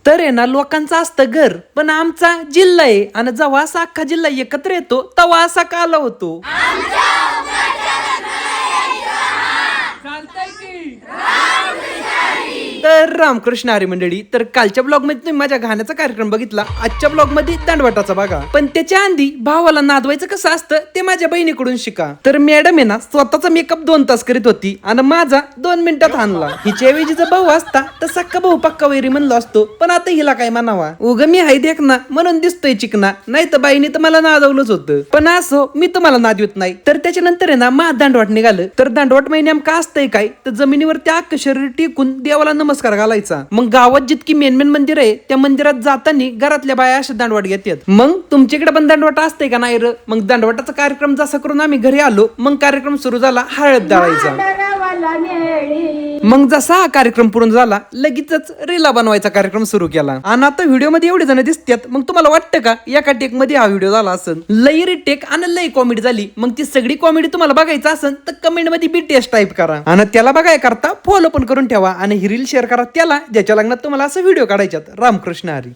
तर आहे ना लोकांचं असतं घर, पण आमचा जिल्हा आहे आणि जेव्हा असा अख्खा जिल्हा एकत्र येतो तेव्हा असा काला होतो. तर रामकृष्ण हरी मंडळी, तर कालच्या ब्लॉग मध्ये तुम्ही माझ्या गाण्याचा कार्यक्रम बघितला, आजच्या ब्लॉग मध्ये दांडवटाचा बघा. पण त्याच्या आधी भावाला नादवायचं कसं असतं ते माझ्या बहिणीकडून शिका. तर मॅडम आहे ना स्वतःचा मेकअप 2 तास करीत होती आणि माझा 2 मिनिटात आणला. हिच्या वेळी जर भाऊ असता तर सक्का भाऊ पक्का वैरी म्हणलो असतो, पण आता हिला काय म्हणावा, उग मी हाय देख ना म्हणून दिसतोय चिकना, नाही तर बाईने तर मला नादवलंच होतं. पण असो मी तुम्हाला नादवत नाही. तर त्याच्यानंतर आहे ना मा दांडवाट निघालं. तर दांडवाट महिने नेमका असतंय काय, तर जमिनीवरती अख्खं शरीर टेकून देवाला नमस्कार घालायचा. मग गावात जितकी मेन मंदिर आहे त्या मंदिरात जाताना घरातल्या बाया अशा दांडवाट घेतात. मग तुमच्याकडे पण दांडवाट असते का नाही र? मग दांडवाटाचा कार्यक्रम जसा करून आम्ही घरी आलो, मग कार्यक्रम सुरू झाला हळद दळायचा. मग जसा हा कार्यक्रम पूर्ण झाला लगेचच रीला बनवायचा कार्यक्रम सुरू केला. आणि आता व्हिडिओ मध्ये एवढे जण दिसतात, मग तुम्हाला वाटतं का एका टेक मध्ये हा व्हिडिओ झाला असेल? लई रिटेक आणि लई कॉमेडी झाली. मग ती सगळी कॉमेडी तुम्हाला बघायचं असेल तर कमेंट मध्ये BTS टाईप करा आणि त्याला बघाय करता फॉलो पण करून ठेवा आणि ही रील शेअर करा त्याला ज्याच्या लग्नात तुम्हाला असं व्हिडिओ काढायच्यात. रामकृष्ण हरी.